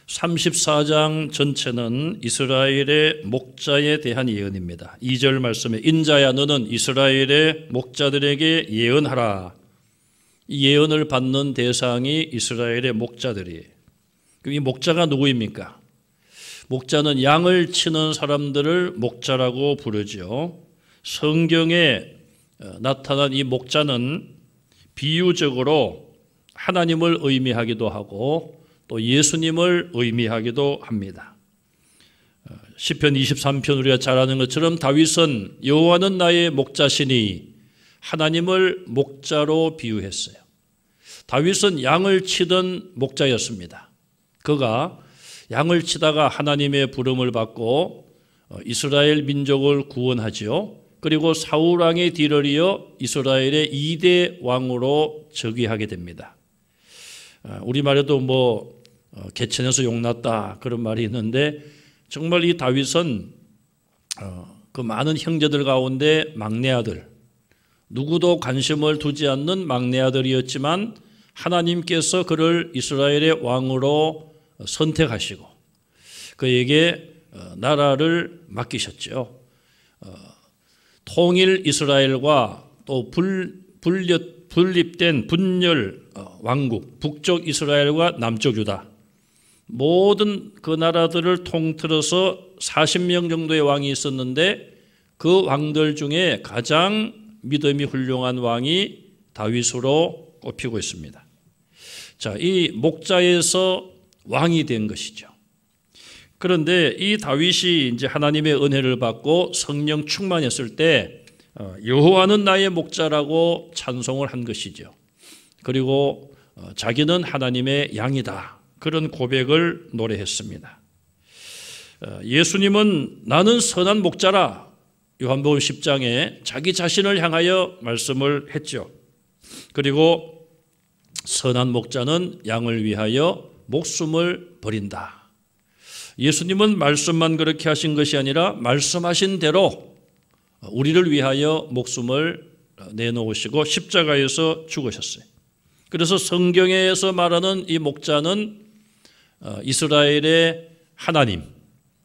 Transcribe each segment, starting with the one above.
34장 전체는 이스라엘의 목자에 대한 예언입니다. 2절 말씀에 인자야 너는 이스라엘의 목자들에게 예언하라. 이 예언을 받는 대상이 이스라엘의 목자들이에요. 이 목자가 누구입니까? 목자는 양을 치는 사람들을 목자라고 부르죠. 성경에 나타난 이 목자는 비유적으로 하나님을 의미하기도 하고 또 예수님을 의미하기도 합니다. 시편 23편 우리가 잘 아는 것처럼 다윗은 여호와는 나의 목자시니 하나님을 목자로 비유했어요. 다윗은 양을 치던 목자였습니다. 그가 양을 치다가 하나님의 부름을 받고 이스라엘 민족을 구원하지요. 그리고 사울 왕의 뒤를 이어 이스라엘의 2대 왕으로 즉위하게 됩니다. 우리말에도 개천에서 용났다 그런 말이 있는데 정말 이 다윗은 그 많은 형제들 가운데 막내 아들, 누구도 관심을 두지 않는 막내 아들이었지만 하나님께서 그를 이스라엘의 왕으로 선택하시고 그에게 나라를 맡기셨죠. 통일 이스라엘과 또 분립된 분열 왕국, 북쪽 이스라엘과 남쪽 유다 모든 그 나라들을 통틀어서 40명 정도의 왕이 있었는데 그 왕들 중에 가장 믿음이 훌륭한 왕이 다윗으로 꼽히고 있습니다. 자, 이 목자에서 왕이 된 것이죠. 그런데 이 다윗이 이제 하나님의 은혜를 받고 성령 충만했을 때 여호와는 나의 목자라고 찬송을 한 것이죠. 그리고 자기는 하나님의 양이다. 그런 고백을 노래했습니다. 예수님은 나는 선한 목자라 요한복음 10장에 자기 자신을 향하여 말씀을 했죠. 그리고 선한 목자는 양을 위하여 목숨을 버린다. 예수님은 말씀만 그렇게 하신 것이 아니라 말씀하신 대로 우리를 위하여 목숨을 내놓으시고 십자가에서 죽으셨어요. 그래서 성경에서 말하는 이 목자는 이스라엘의 하나님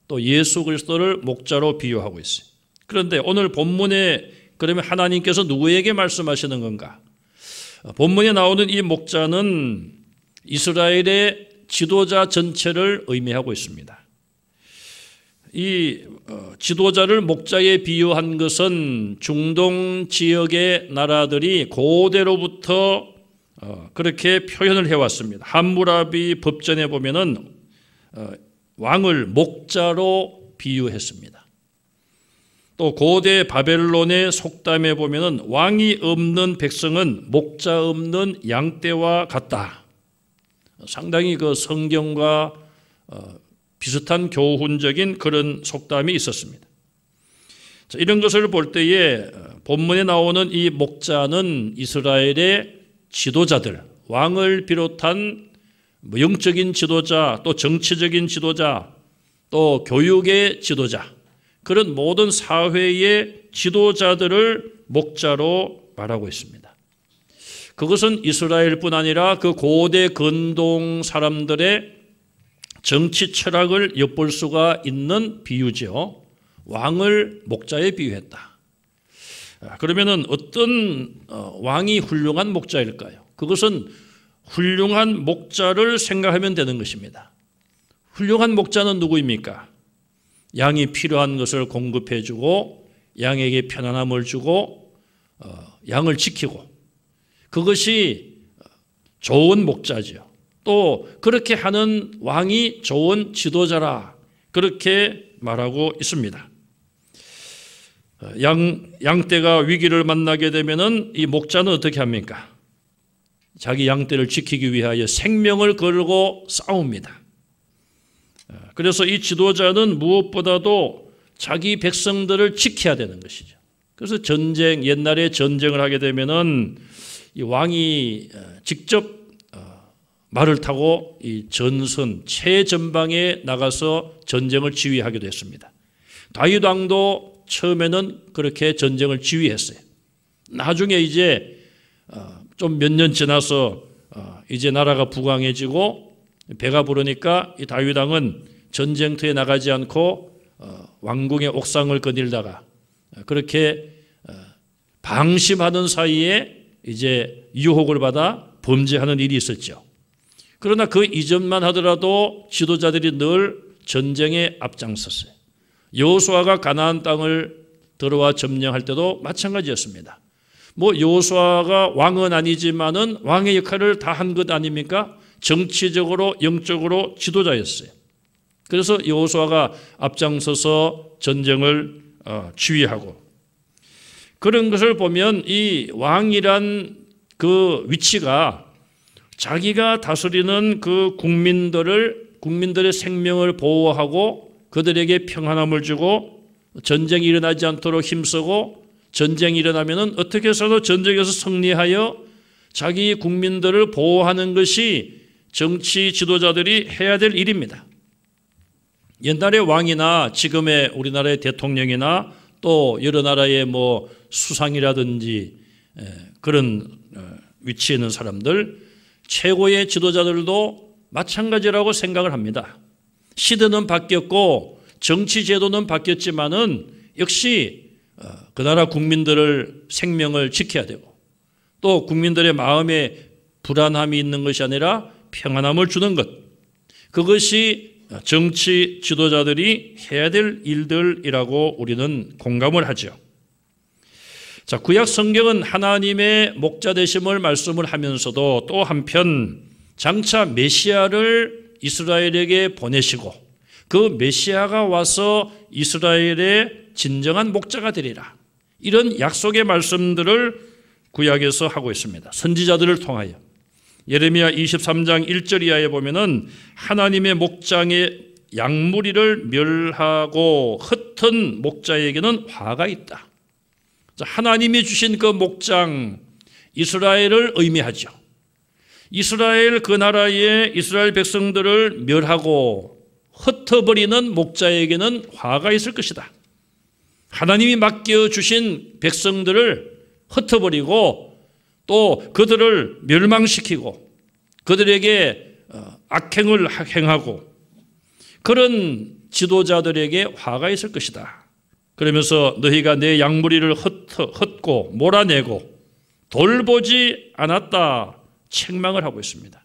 또 예수 그리스도를 목자로 비유하고 있어요. 그런데 오늘 본문에 그러면 하나님께서 누구에게 말씀하시는 건가? 본문에 나오는 이 목자는 이스라엘의 지도자 전체를 의미하고 있습니다. 이 지도자를 목자에 비유한 것은 중동 지역의 나라들이 고대로부터 그렇게 표현을 해왔습니다. 함무라비 법전에 보면은 왕을 목자로 비유했습니다. 또 고대 바벨론의 속담에 보면은 왕이 없는 백성은 목자 없는 양떼와 같다. 상당히 그 성경과 비슷한 교훈적인 그런 속담이 있었습니다. 자, 이런 것을 볼 때에 본문에 나오는 이 목자는 이스라엘의 지도자들, 왕을 비롯한 영적인 지도자, 또 정치적인 지도자, 또 교육의 지도자, 그런 모든 사회의 지도자들을 목자로 말하고 있습니다. 그것은 이스라엘뿐 아니라 그 고대 근동 사람들의 정치 철학을 엿볼 수가 있는 비유죠. 왕을 목자에 비유했다. 그러면은 어떤 왕이 훌륭한 목자일까요? 그것은 훌륭한 목자를 생각하면 되는 것입니다. 훌륭한 목자는 누구입니까? 양이 필요한 것을 공급해주고 양에게 편안함을 주고 양을 지키고 그것이 좋은 목자죠. 또 그렇게 하는 왕이 좋은 지도자라 그렇게 말하고 있습니다. 양떼가 위기를 만나게 되면은 이 목자는 어떻게 합니까? 자기 양떼를 지키기 위하여 생명을 걸고 싸웁니다. 그래서 이 지도자는 무엇보다도 자기 백성들을 지켜야 되는 것이죠. 그래서 옛날에 전쟁을 하게 되면은 이 왕이 직접 말을 타고 이 전선 최전방에 나가서 전쟁을 지휘하기도 했습니다. 다윗 왕도 처음에는 그렇게 전쟁을 지휘했어요. 나중에 이제 좀 몇 년 지나서 이제 나라가 부강해지고 배가 부르니까 이 다윗 왕은 전쟁터에 나가지 않고 왕궁의 옥상을 거닐다가 그렇게 방심하는 사이에 이제 유혹을 받아 범죄하는 일이 있었죠. 그러나 그 이전만 하더라도 지도자들이 늘 전쟁에 앞장섰어요. 여호수아가 가나안 땅을 들어와 점령할 때도 마찬가지였습니다. 뭐 여호수아가 왕은 아니지만은 왕의 역할을 다 한 것 아닙니까? 정치적으로 영적으로 지도자였어요. 그래서 여호수아가 앞장서서 전쟁을 지휘하고 그런 것을 보면 이 왕이란 그 위치가 자기가 다스리는 그 국민들의 생명을 보호하고 그들에게 평안함을 주고 전쟁이 일어나지 않도록 힘쓰고 전쟁이 일어나면은 어떻게 해서도 전쟁에서 승리하여 자기 국민들을 보호하는 것이 정치 지도자들이 해야 될 일입니다. 옛날의 왕이나 지금의 우리나라의 대통령이나 또 여러 나라의 뭐 수상이라든지 그런 위치에 있는 사람들, 최고의 지도자들도 마찬가지라고 생각을 합니다. 시대는 바뀌었고 정치 제도는 바뀌었지만은 역시 그 나라 국민들을 생명을 지켜야 되고 또 국민들의 마음에 불안함이 있는 것이 아니라 평안함을 주는 것, 그것이 정치 지도자들이 해야 될 일들이라고 우리는 공감을 하죠. 자, 구약 성경은 하나님의 목자 되심을 말씀을 하면서도 또 한편 장차 메시아를 이스라엘에게 보내시고 그 메시아가 와서 이스라엘의 진정한 목자가 되리라, 이런 약속의 말씀들을 구약에서 하고 있습니다. 선지자들을 통하여 예레미야 23장 1절 이하에 보면은 하나님의 목장의 양무리를 멸하고 흩은 목자에게는 화가 있다. 하나님이 주신 그 목장 이스라엘을 의미하죠. 이스라엘 그 나라의 이스라엘 백성들을 멸하고 흩어버리는 목자에게는 화가 있을 것이다. 하나님이 맡겨주신 백성들을 흩어버리고 또 그들을 멸망시키고 그들에게 악행을 행하고 그런 지도자들에게 화가 있을 것이다. 그러면서 너희가 내 양무리를 흩고 몰아내고 돌보지 않았다 책망을 하고 있습니다.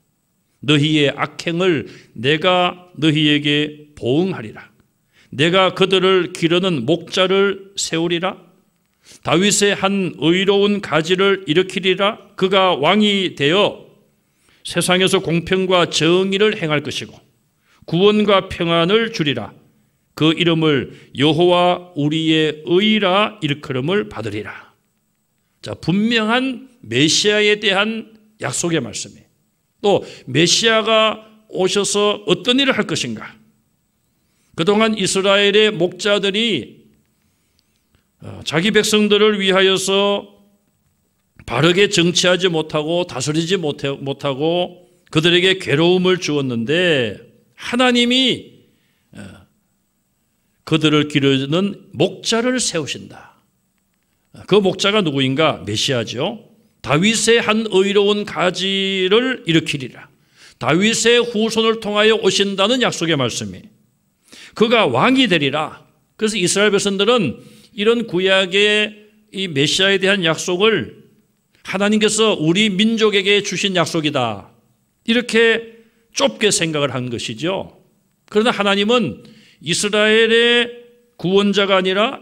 너희의 악행을 내가 너희에게 보응하리라. 내가 그들을 기르는 목자를 세우리라. 다윗의 한 의로운 가지를 일으키리라. 그가 왕이 되어 세상에서 공평과 정의를 행할 것이고 구원과 평안을 주리라. 그 이름을 여호와 우리의 의라 일컬음을 받으리라. 자, 분명한 메시아에 대한 약속의 말씀이에요. 또 메시아가 오셔서 어떤 일을 할 것인가. 그동안 이스라엘의 목자들이 자기 백성들을 위하여서 바르게 정치하지 못하고 다스리지 못하고 그들에게 괴로움을 주었는데 하나님이 그들을 기르는 목자를 세우신다. 그 목자가 누구인가? 메시아죠. 다윗의 한 의로운 가지를 일으키리라. 다윗의 후손을 통하여 오신다는 약속의 말씀이. 그가 왕이 되리라. 그래서 이스라엘 백성들은 이런 구약의 이 메시아에 대한 약속을 하나님께서 우리 민족에게 주신 약속이다, 이렇게 좁게 생각을 한 것이죠. 그러나 하나님은 이스라엘의 구원자가 아니라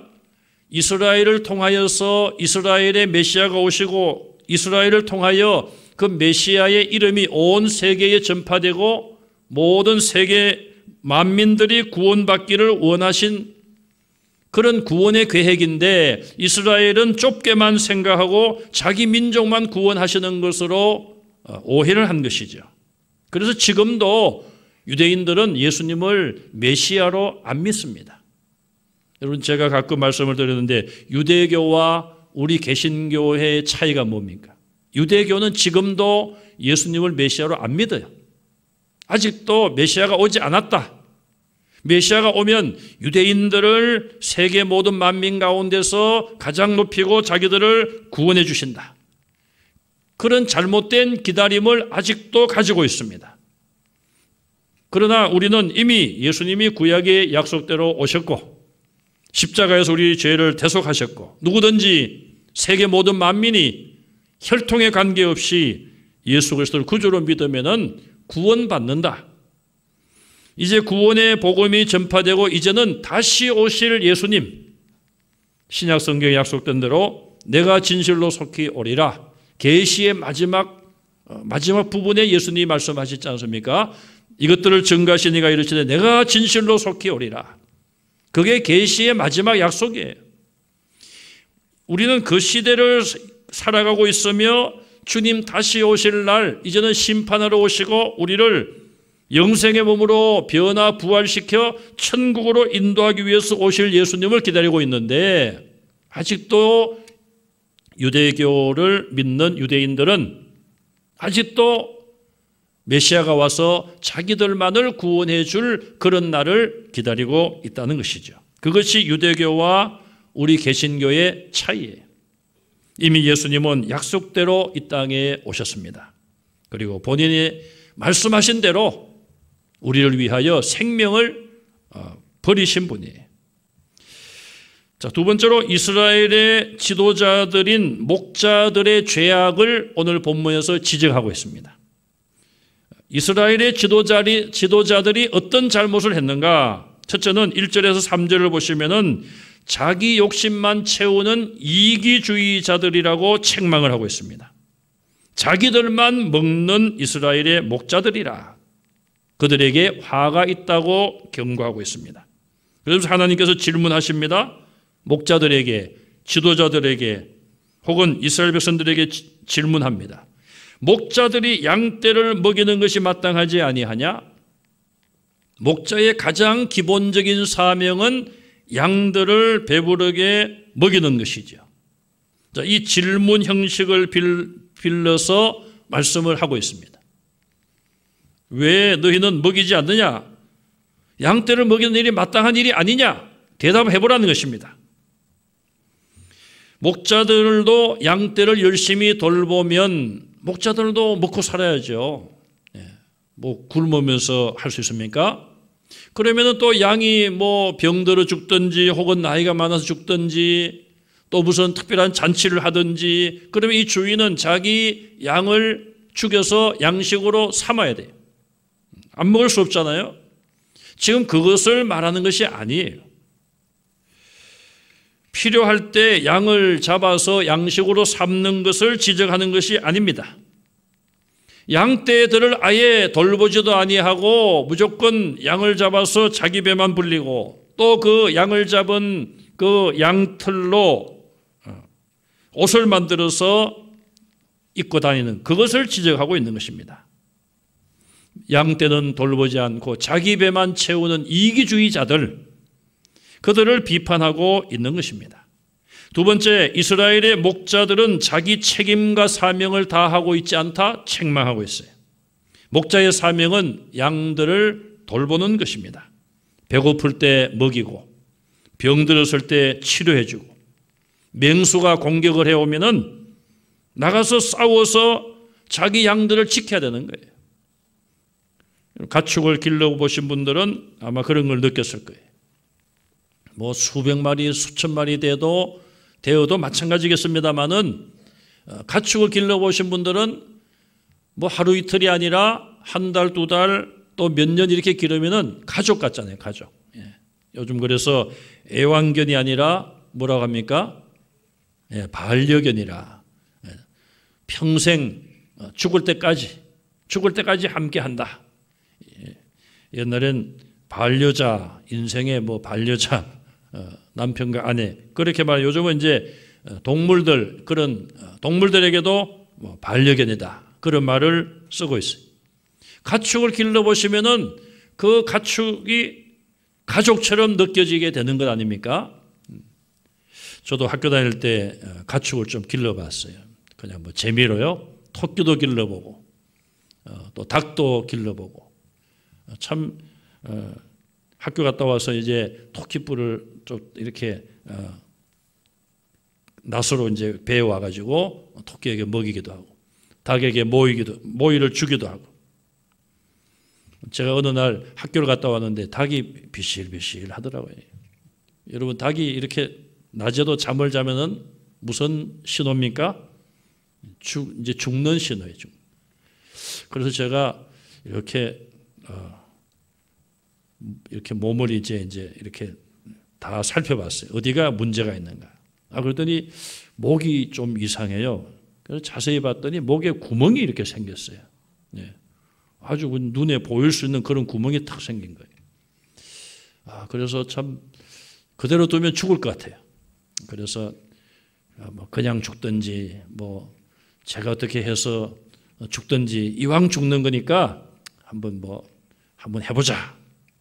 이스라엘을 통하여서 이스라엘의 메시아가 오시고 이스라엘을 통하여 그 메시아의 이름이 온 세계에 전파되고 모든 세계 만민들이 구원받기를 원하신 그런 구원의 계획인데 이스라엘은 좁게만 생각하고 자기 민족만 구원하시는 것으로 오해를 한 것이죠. 그래서 지금도 유대인들은 예수님을 메시아로 안 믿습니다. 여러분, 제가 가끔 말씀을 드렸는데 유대교와 우리 개신교의 차이가 뭡니까? 유대교는 지금도 예수님을 메시아로 안 믿어요. 아직도 메시아가 오지 않았다. 메시아가 오면 유대인들을 세계 모든 만민 가운데서 가장 높이고 자기들을 구원해 주신다. 그런 잘못된 기다림을 아직도 가지고 있습니다. 그러나 우리는 이미 예수님이 구약의 약속대로 오셨고 십자가에서 우리 죄를 대속하셨고 누구든지 세계 모든 만민이 혈통에 관계없이 예수 그리스도를 구주로 믿으면은 구원받는다. 이제 구원의 복음이 전파되고 이제는 다시 오실 예수님, 신약 성경에 약속된 대로 내가 진실로 속히 오리라. 계시의 마지막 부분에 예수님이 말씀하셨지 않습니까? 이것들을 증거하신 이가 이르시되 내가 진실로 속히 오리라. 그게 계시의 마지막 약속이에요. 우리는 그 시대를 살아가고 있으며 주님 다시 오실 날 이제는 심판하러 오시고 우리를 영생의 몸으로 변화 부활시켜 천국으로 인도하기 위해서 오실 예수님을 기다리고 있는데 아직도 유대교를 믿는 유대인들은 아직도 메시아가 와서 자기들만을 구원해 줄 그런 날을 기다리고 있다는 것이죠. 그것이 유대교와 우리 개신교의 차이예요. 이미 예수님은 약속대로 이 땅에 오셨습니다. 그리고 본인이 말씀하신 대로 우리를 위하여 생명을 버리신 분이에요. 자, 두 번째로 이스라엘의 지도자들인 목자들의 죄악을 오늘 본문에서 지적하고 있습니다. 이스라엘의 지도자들이 어떤 잘못을 했는가? 첫째는 1절에서 3절을 보시면은 자기 욕심만 채우는 이기주의자들이라고 책망을 하고 있습니다. 자기들만 먹는 이스라엘의 목자들이라. 그들에게 화가 있다고 경고하고 있습니다. 그래서 하나님께서 질문하십니다. 목자들에게, 지도자들에게 혹은 이스라엘 백성들에게 질문합니다. 목자들이 양떼를 먹이는 것이 마땅하지 아니하냐? 목자의 가장 기본적인 사명은 양들을 배부르게 먹이는 것이죠. 자, 이 질문 형식을 빌려서 말씀을 하고 있습니다. 왜 너희는 먹이지 않느냐? 양떼를 먹이는 일이 마땅한 일이 아니냐? 대답해 보라는 것입니다. 목자들도 양떼를 열심히 돌보면 목자들도 먹고 살아야죠. 뭐 굶으면서 할 수 있습니까? 그러면은 또 양이 뭐 병들어 죽든지 혹은 나이가 많아서 죽든지 또 무슨 특별한 잔치를 하든지 그러면 이 주인은 자기 양을 죽여서 양식으로 삼아야 돼요. 안 먹을 수 없잖아요. 지금 그것을 말하는 것이 아니에요. 필요할 때 양을 잡아서 양식으로 삼는 것을 지적하는 것이 아닙니다. 양떼들을 아예 돌보지도 아니하고 무조건 양을 잡아서 자기 배만 불리고 또 그 양을 잡은 그 양털로 옷을 만들어서 입고 다니는 그것을 지적하고 있는 것입니다. 양떼는 돌보지 않고 자기 배만 채우는 이기주의자들, 그들을 비판하고 있는 것입니다. 두 번째, 이스라엘의 목자들은 자기 책임과 사명을 다하고 있지 않다 책망하고 있어요. 목자의 사명은 양들을 돌보는 것입니다. 배고플 때 먹이고 병들었을 때 치료해주고 맹수가 공격을 해오면은 나가서 싸워서 자기 양들을 지켜야 되는 거예요. 가축을 길러보신 분들은 아마 그런 걸 느꼈을 거예요. 뭐 수백 마리, 수천 마리 되어도 마찬가지겠습니다만은 가축을 길러보신 분들은 뭐 하루 이틀이 아니라 한 달, 두 달, 또 몇 년 이렇게 기르면은 가족 같잖아요, 가족. 요즘 그래서 애완견이 아니라 뭐라고 합니까? 반려견이라. 평생 죽을 때까지 함께 한다. 옛날엔 반려자, 인생의 뭐 반려자, 남편과 아내, 그렇게 말해요. 요즘은 이제 동물들, 그런 동물들에게도 뭐 반려견이다. 그런 말을 쓰고 있어요. 가축을 길러보시면은 그 가축이 가족처럼 느껴지게 되는 것 아닙니까? 저도 학교 다닐 때 가축을 좀 길러봤어요. 그냥 뭐 재미로요. 토끼도 길러보고, 또 닭도 길러보고, 참, 학교 갔다 와서 이제 토끼뿔을 좀 이렇게 낫으로 이제 배에 와가지고 토끼에게 먹이기도 하고 닭에게 모이를 주기도 하고 제가 어느 날 학교를 갔다 왔는데 닭이 비실비실 하더라고요. 여러분, 닭이 이렇게 낮에도 잠을 자면은 무슨 신호입니까? 이제 죽는 신호예요. 그래서 제가 이렇게 몸을 이제 이렇게 다 살펴봤어요. 어디가 문제가 있는가. 그랬더니 목이 좀 이상해요. 그래서 자세히 봤더니 목에 구멍이 이렇게 생겼어요. 네. 아주 눈에 보일 수 있는 그런 구멍이 탁 생긴 거예요. 그래서 참 그대로 두면 죽을 것 같아요. 그래서 뭐 그냥 죽든지 뭐 제가 어떻게 해서 죽든지 이왕 죽는 거니까 한번 해보자.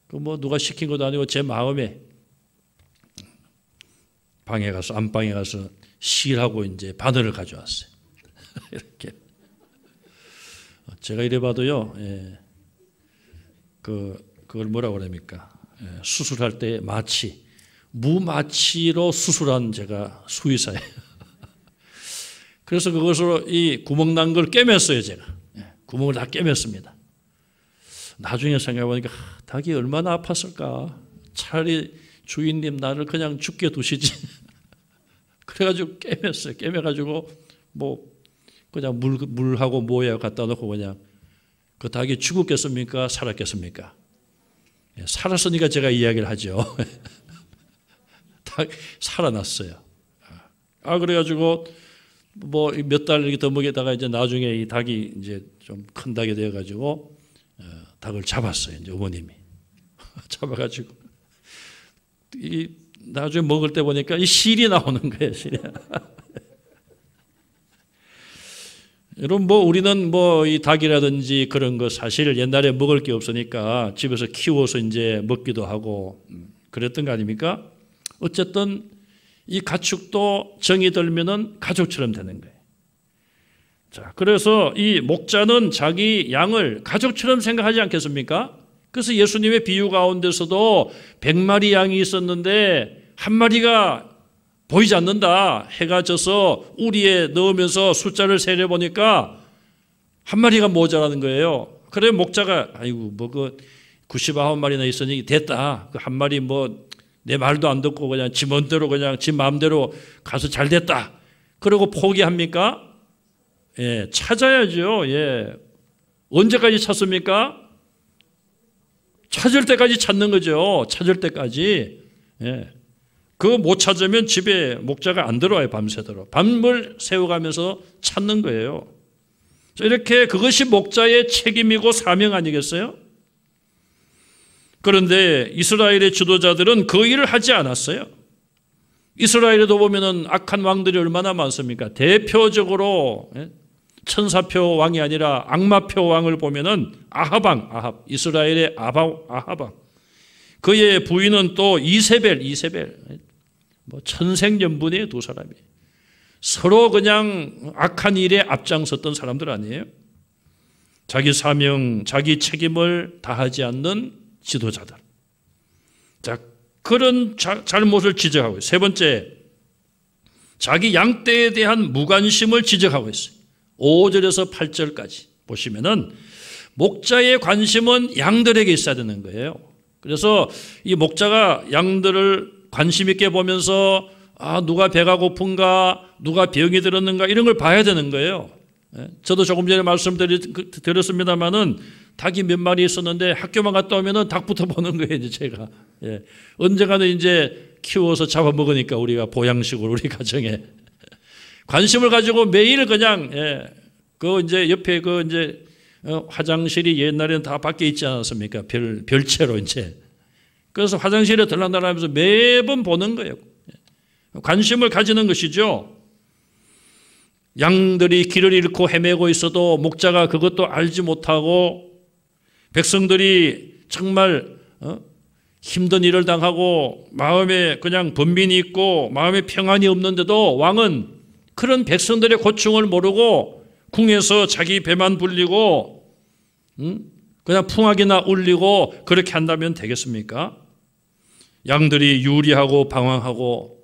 그 뭐 누가 시킨 것도 아니고 제 마음에 안방에 가서 실하고 이제 바늘을 가져왔어요. 이렇게 제가 이래 봐도요. 그걸 뭐라고 그럽니까? 수술할 때 무마취로 수술한 제가 수의사예요. 그래서 그것으로 이 구멍 난 걸 꿰맸어요, 제가. 구멍을 다 꿰맸습니다. 나중에 생각해보니까 닭이 얼마나 아팠을까. 차라리 주인님 나를 그냥 죽게 두시지. 그래가지고 꿰맸어요. 꿰매가지고 뭐 그냥 물하고 모에 갖다 놓고 그냥 그 닭이 죽었겠습니까? 살았겠습니까? 살았으니까 제가 이야기를 하죠. 닭 살아났어요. 그래가지고 뭐 몇 달 이렇게 더 먹이다가 이제 나중에 이 닭이 이제 좀 큰 닭이 되어가지고 닭을 잡았어요. 이제 어머님이 잡아가지고 이 나중에 먹을 때 보니까 이 실이 나오는 거예요. 실이. 여러분 뭐 우리는 뭐 이 닭이라든지 그런 거 사실 옛날에 먹을 게 없으니까 집에서 키워서 이제 먹기도 하고 그랬던 거 아닙니까? 어쨌든 이 가축도 정이 들면은 가족처럼 되는 거예요. 자, 그래서 이 목자는 자기 양을 가족처럼 생각하지 않겠습니까? 그래서 예수님의 비유 가운데서도 100마리 양이 있었는데 한 마리가 보이지 않는다. 해가 져서 우리에 넣으면서 숫자를 세려보니까 한 마리가 모자라는 거예요. 그래 목자가 아이고 뭐 그 99마리나 있으니 됐다. 그 한 마리 뭐 내 말도 안 듣고 그냥 지 멋대로 그냥 지 마음대로 가서 잘 됐다. 그러고 포기합니까? 예, 찾아야죠. 예. 언제까지 찾습니까? 찾을 때까지 찾는 거죠. 찾을 때까지. 예. 그거 못 찾으면 집에 목자가 안 들어와요. 밤새도록. 밤을 새워가면서 찾는 거예요. 이렇게 그것이 목자의 책임이고 사명 아니겠어요? 그런데 이스라엘의 지도자들은 그 일을 하지 않았어요. 이스라엘에도 보면은 악한 왕들이 얼마나 많습니까? 대표적으로 천사표 왕이 아니라 악마표 왕을 보면은 아합, 이스라엘의 아합. 그의 부인은 또 이세벨. 뭐 천생연분의 두 사람이 서로 그냥 악한 일에 앞장섰던 사람들 아니에요? 자기 사명, 자기 책임을 다하지 않는 지도자들. 자, 그런 잘못을 지적하고 있어요. 세 번째, 자기 양떼에 대한 무관심을 지적하고 있어요. 5절에서 8절까지 보시면은 목자의 관심은 양들에게 있어야 되는 거예요. 그래서 이 목자가 양들을 관심 있게 보면서 누가 배가 고픈가, 누가 병이 들었는가 이런 걸 봐야 되는 거예요. 저도 조금 전에 말씀드렸습니다마는 닭이 몇 마리 있었는데 학교만 갔다 오면은 닭부터 보는 거예요, 이제 제가. 예. 언젠가는 이제 키워서 잡아먹으니까 우리가 보양식으로 우리 가정에. 관심을 가지고 매일 그냥, 그 이제 옆에 그 이제 화장실이 옛날에는 다 밖에 있지 않았습니까? 별채로 이제. 그래서 화장실에 들락날락하면서 매번 보는 거예요. 관심을 가지는 것이죠. 양들이 길을 잃고 헤매고 있어도 목자가 그것도 알지 못하고 백성들이 정말 힘든 일을 당하고 마음에 그냥 번민이 있고 마음에 평안이 없는데도 왕은 그런 백성들의 고충을 모르고 궁에서 자기 배만 불리고 그냥 풍악이나 울리고 그렇게 한다면 되겠습니까? 양들이 유리하고 방황하고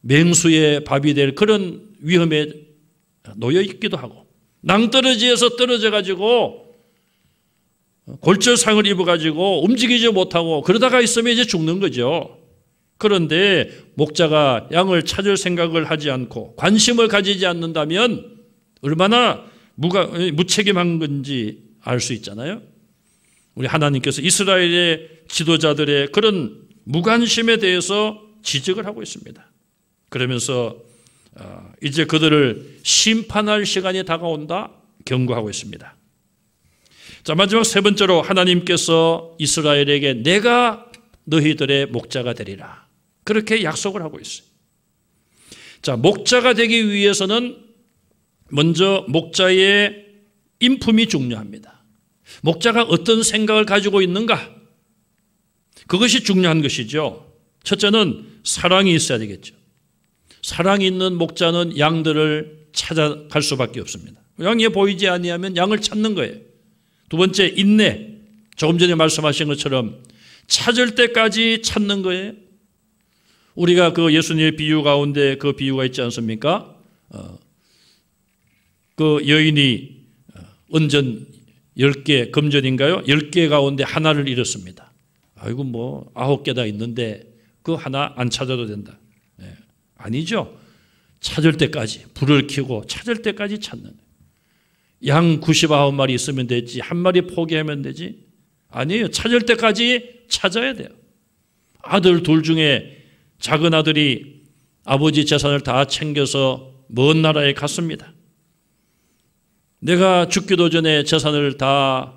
맹수의 밥이 될 그런 위험에 놓여 있기도 하고 낭떠러지에서 떨어져 가지고 골절상을 입어가지고 움직이지 못하고 그러다가 있으면 이제 죽는 거죠. 그런데 목자가 양을 찾을 생각을 하지 않고 관심을 가지지 않는다면 얼마나 무책임한 건지 알 수 있잖아요. 우리 하나님께서 이스라엘의 지도자들의 그런 무관심에 대해서 지적을 하고 있습니다. 그러면서 이제 그들을 심판할 시간이 다가온다 경고하고 있습니다. 자, 마지막 세 번째로 하나님께서 이스라엘에게 내가 너희들의 목자가 되리라 그렇게 약속을 하고 있어요. 자, 목자가 되기 위해서는 먼저 목자의 인품이 중요합니다. 목자가 어떤 생각을 가지고 있는가? 그것이 중요한 것이죠. 첫째는 사랑이 있어야 되겠죠. 사랑이 있는 목자는 양들을 찾아갈 수밖에 없습니다. 양이 보이지 아니하면 양을 찾는 거예요. 두 번째, 인내. 조금 전에 말씀하신 것처럼 찾을 때까지 찾는 거예요. 우리가 그 예수님의 비유 가운데 그 비유가 있지 않습니까? 그 여인이 은전 10개, 금전인가요? 10개 가운데 하나를 잃었습니다. 아이고 뭐 9개다 있는데 그 하나 안 찾아도 된다. 아니죠. 찾을 때까지 불을 켜고 찾을 때까지 찾는 거예요. 양 99마리 있으면 되지 한 마리 포기하면 되지? 아니에요. 찾을 때까지 찾아야 돼요. 아들 둘 중에 작은 아들이 아버지 재산을 다 챙겨서 먼 나라에 갔습니다. 내가 죽기도 전에 재산을 다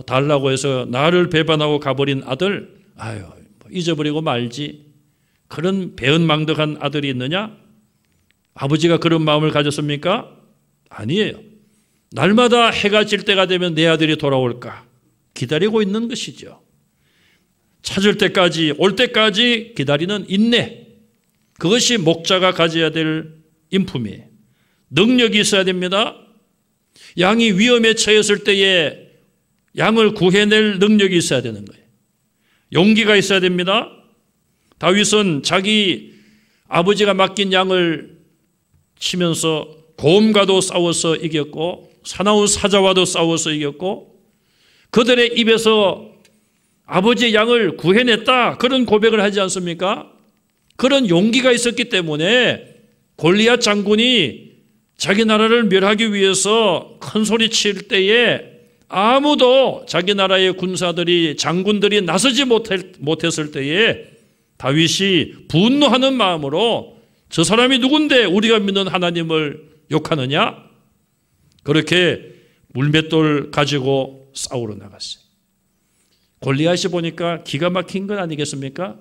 달라고 해서 나를 배반하고 가버린 아들, 아유 잊어버리고 말지. 그런 배은망덕한 아들이 있느냐? 아버지가 그런 마음을 가졌습니까? 아니에요. 날마다 해가 질 때가 되면 내 아들이 돌아올까 기다리고 있는 것이죠. 찾을 때까지, 올 때까지 기다리는 인내. 그것이 목자가 가져야 될 인품이에요. 능력이 있어야 됩니다. 양이 위험에 처했을 때에 양을 구해낼 능력이 있어야 되는 거예요. 용기가 있어야 됩니다. 다윗은 자기 아버지가 맡긴 양을 치면서 곰과도 싸워서 이겼고 사나운 사자와도 싸워서 이겼고 그들의 입에서 아버지의 양을 구해냈다 그런 고백을 하지 않습니까? 그런 용기가 있었기 때문에 골리앗 장군이 자기 나라를 멸하기 위해서 큰 소리 칠 때에 아무도 자기 나라의 군사들이 장군들이 나서지 못했을 때에 다윗이 분노하는 마음으로 저 사람이 누군데 우리가 믿는 하나님을 욕하느냐? 그렇게 물맷돌 가지고 싸우러 나갔어요. 골리앗이 보니까 기가 막힌 건 아니겠습니까?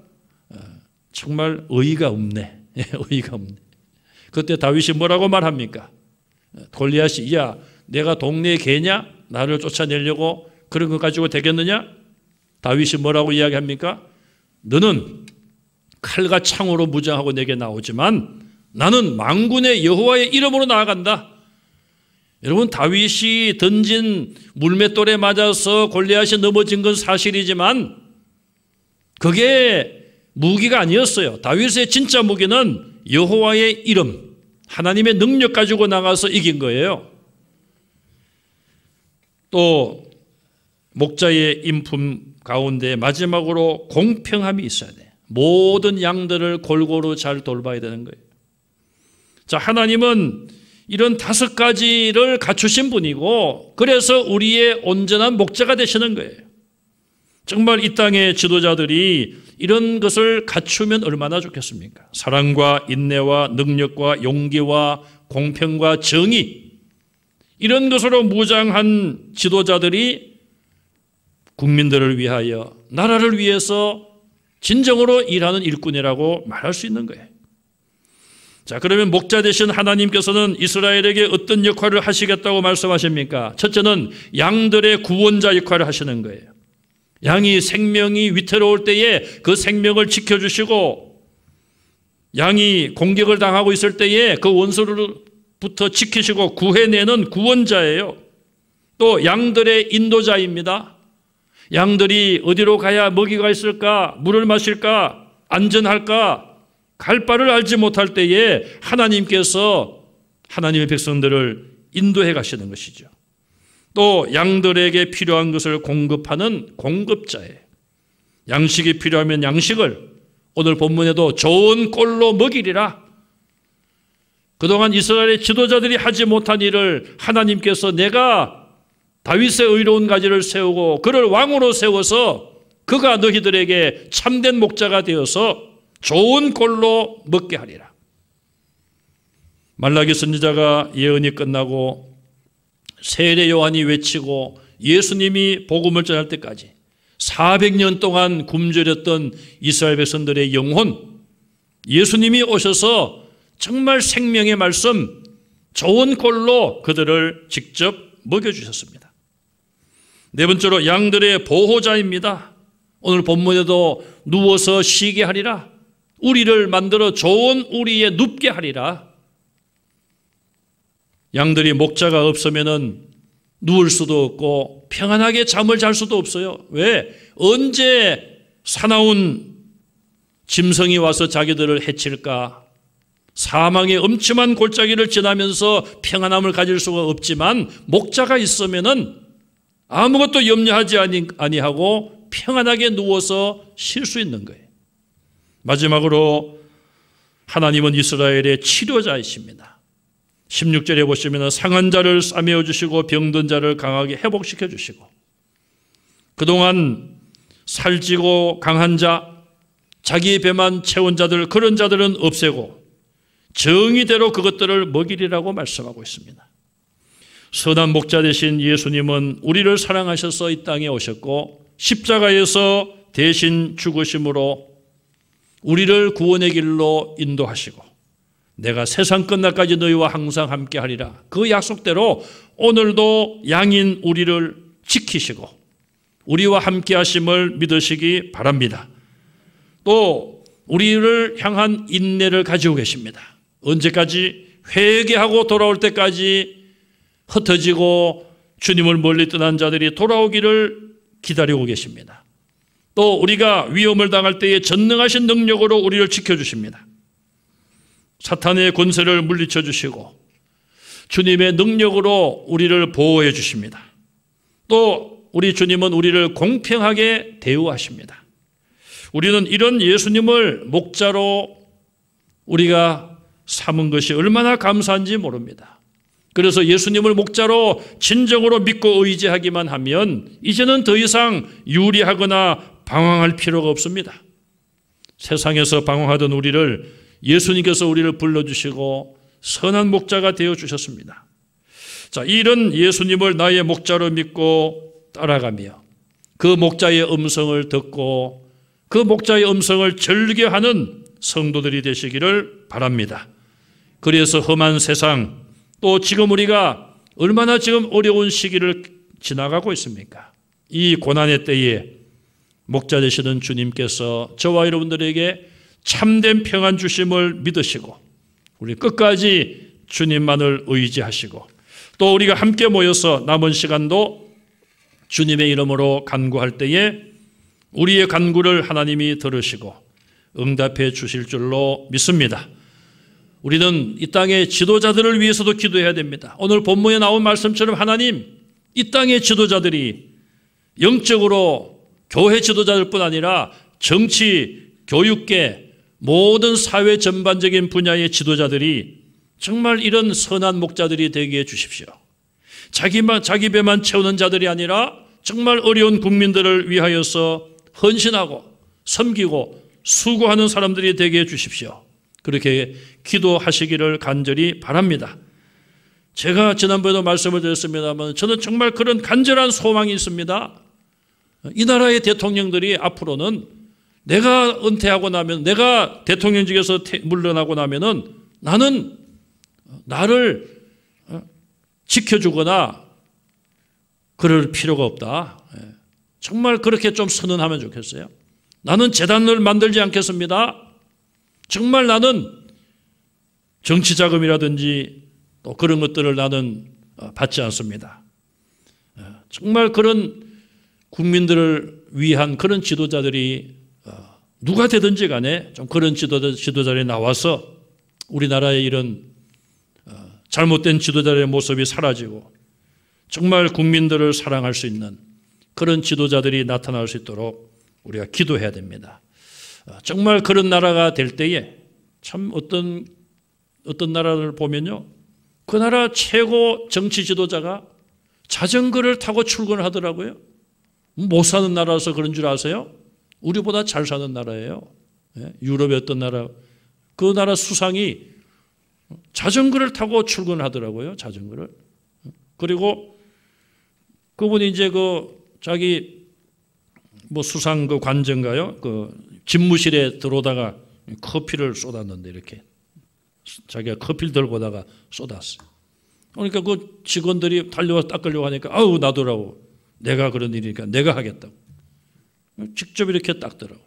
정말 의의가 없네. 의의가 없네. 그때 다윗이 뭐라고 말합니까? 골리앗이 야 내가 동네의 개냐? 나를 쫓아내려고 그런 거 가지고 되겠느냐? 다윗이 뭐라고 이야기합니까? 너는 칼과 창으로 무장하고 내게 나오지만 나는 만군의 여호와의 이름으로 나아간다. 여러분 다윗이 던진 물맷돌에 맞아서 골리앗이 넘어진 건 사실이지만 그게 무기가 아니었어요. 다윗의 진짜 무기는 여호와의 이름, 하나님의 능력 가지고 나가서 이긴 거예요. 또 목자의 인품 가운데 마지막으로 공평함이 있어야 돼요. 모든 양들을 골고루 잘 돌봐야 되는 거예요. 자, 하나님은 이런 5가지를 갖추신 분이고 그래서 우리의 온전한 목자가 되시는 거예요. 정말 이 땅의 지도자들이 이런 것을 갖추면 얼마나 좋겠습니까? 사랑과 인내와 능력과 용기와 공평과 정의 이런 것으로 무장한 지도자들이 국민들을 위하여 나라를 위해서 진정으로 일하는 일꾼이라고 말할 수 있는 거예요. 자, 그러면 목자 되신 하나님께서는 이스라엘에게 어떤 역할을 하시겠다고 말씀하십니까? 첫째는 양들의 구원자 역할을 하시는 거예요. 양이 생명이 위태로울 때에 그 생명을 지켜주시고 양이 공격을 당하고 있을 때에 그 원수로부터 지키시고 구해내는 구원자예요. 또 양들의 인도자입니다. 양들이 어디로 가야 먹이가 있을까? 물을 마실까? 안전할까? 갈 바를 알지 못할 때에 하나님께서 하나님의 백성들을 인도해 가시는 것이죠. 또 양들에게 필요한 것을 공급하는 공급자예요. 양식이 필요하면 양식을, 오늘 본문에도 좋은 꼴로 먹이리라. 그동안 이스라엘의 지도자들이 하지 못한 일을 하나님께서 내가 다윗의 의로운 가지를 세우고 그를 왕으로 세워서 그가 너희들에게 참된 목자가 되어서 좋은 꼴로 먹게 하리라. 말라기 선지자가 예언이 끝나고 세례 요한이 외치고 예수님이 복음을 전할 때까지 400년 동안 굶주렸던 이스라엘 백성들의 영혼, 예수님이 오셔서 정말 생명의 말씀, 좋은 꼴로 그들을 직접 먹여주셨습니다. 네 번째로 양들의 보호자입니다. 오늘 본문에도 누워서 쉬게 하리라. 우리를 만들어 좋은 우리에 눕게 하리라. 양들이 목자가 없으면은 누울 수도 없고 평안하게 잠을 잘 수도 없어요. 왜? 언제 사나운 짐승이 와서 자기들을 해칠까? 사망의 엄침한 골짜기를 지나면서 평안함을 가질 수가 없지만 목자가 있으면은 아무것도 염려하지 아니하고 평안하게 누워서 쉴 수 있는 거예요. 마지막으로 하나님은 이스라엘의 치료자이십니다. 16절에 보시면 상한 자를 싸매어 주시고 병든 자를 강하게 회복시켜 주시고 그동안 살찌고 강한 자, 자기 배만 채운 자들, 그런 자들은 없애고 정의대로 그것들을 먹이리라고 말씀하고 있습니다. 선한 목자 되신 예수님은 우리를 사랑하셔서 이 땅에 오셨고 십자가에서 대신 죽으심으로 우리를 구원의 길로 인도하시고 내가 세상 끝날까지 너희와 항상 함께 하리라. 그 약속대로 오늘도 양인 우리를 지키시고 우리와 함께 하심을 믿으시기 바랍니다. 또 우리를 향한 인내를 가지고 계십니다. 언제까지? 회개하고 돌아올 때까지 흩어지고 주님을 멀리 떠난 자들이 돌아오기를 기다리고 계십니다. 또 우리가 위험을 당할 때에 전능하신 능력으로 우리를 지켜주십니다. 사탄의 권세를 물리쳐 주시고 주님의 능력으로 우리를 보호해 주십니다. 또 우리 주님은 우리를 공평하게 대우하십니다. 우리는 이런 예수님을 목자로 우리가 삼은 것이 얼마나 감사한지 모릅니다. 그래서 예수님을 목자로 진정으로 믿고 의지하기만 하면 이제는 더 이상 유리하거나 방황할 필요가 없습니다. 세상에서 방황하던 우리를 예수님께서 우리를 불러주시고 선한 목자가 되어주셨습니다. 자, 이런 예수님을 나의 목자로 믿고 따라가며 그 목자의 음성을 듣고 그 목자의 음성을 즐겨하는 성도들이 되시기를 바랍니다. 그래서 험한 세상, 또 지금 우리가 얼마나 지금 어려운 시기를 지나가고 있습니까? 이 고난의 때에 목자 되시는 주님께서 저와 여러분들에게 참된 평안 주심을 믿으시고 우리 끝까지 주님만을 의지하시고 또 우리가 함께 모여서 남은 시간도 주님의 이름으로 간구할 때에 우리의 간구를 하나님이 들으시고 응답해 주실 줄로 믿습니다. 우리는 이 땅의 지도자들을 위해서도 기도해야 됩니다. 오늘 본문에 나온 말씀처럼 하나님, 이 땅의 지도자들이 영적으로 교회 지도자들뿐 아니라 정치, 교육계, 모든 사회 전반적인 분야의 지도자들이 정말 이런 선한 목자들이 되게 해 주십시오. 자기 배만 채우는 자들이 아니라 정말 어려운 국민들을 위하여서 헌신하고 섬기고 수고하는 사람들이 되게 해 주십시오. 그렇게 기도하시기를 간절히 바랍니다. 제가 지난번에도 말씀을 드렸습니다만 저는 정말 그런 간절한 소망이 있습니다. 이 나라의 대통령들이 앞으로는 내가 은퇴하고 나면, 내가 대통령직에서 물러나고 나면은 나는 나를 지켜주거나 그럴 필요가 없다. 정말 그렇게 좀 선언하면 좋겠어요. 나는 재단을 만들지 않겠습니다. 정말 나는 정치 자금이라든지 또 그런 것들을 나는 받지 않습니다. 정말 그런 국민들을 위한 그런 지도자들이 누가 되든지 간에 좀 그런 지도자들이 나와서 우리나라의 이런 잘못된 지도자의 모습이 사라지고 정말 국민들을 사랑할 수 있는 그런 지도자들이 나타날 수 있도록 우리가 기도해야 됩니다. 정말 그런 나라가 될 때에 참 어떤 나라를 보면요, 그 나라 최고 정치 지도자가 자전거를 타고 출근을 하더라고요. 못 사는 나라라서 그런 줄 아세요? 우리보다 잘 사는 나라예요. 유럽의 어떤 나라, 그 나라 수상이 자전거를 타고 출근을 하더라고요. 자전거를. 그리고 그분이 이제 자기 수상 관전가요? 집무실에 들어오다가 커피를 쏟았는데 이렇게 자기가 커피를 들고 오다가 쏟았어요. 그러니까 그 직원들이 달려와서 닦으려고 하니까 아우 놔두라고, 내가 그런 일이니까 내가 하겠다고 직접 이렇게 닦더라고요.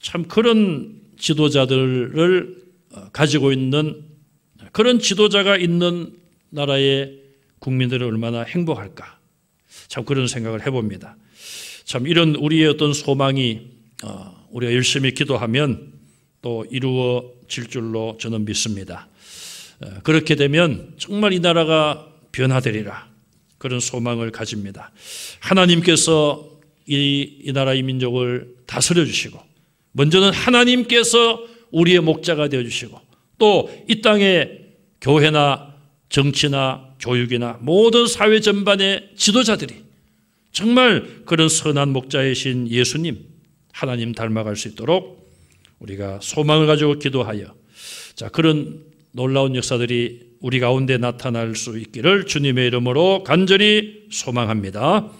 참 그런 지도자들을 가지고 있는, 그런 지도자가 있는 나라의 국민들은 얼마나 행복할까, 참 그런 생각을 해봅니다. 참 이런 우리의 어떤 소망이 우리가 열심히 기도하면 또 이루어질 줄로 저는 믿습니다. 그렇게 되면 정말 이 나라가 변화되리라, 그런 소망을 가집니다. 하나님께서 이 나라의 민족을 다스려 주시고, 먼저는 하나님께서 우리의 목자가 되어 주시고, 또 이 땅의 교회나 정치나 교육이나 모든 사회 전반의 지도자들이 정말 그런 선한 목자이신 예수님, 하나님 닮아갈 수 있도록 우리가 소망을 가지고 기도하여, 자, 그런 놀라운 역사들이 우리 가운데 나타날 수 있기를 주님의 이름으로 간절히 소망합니다.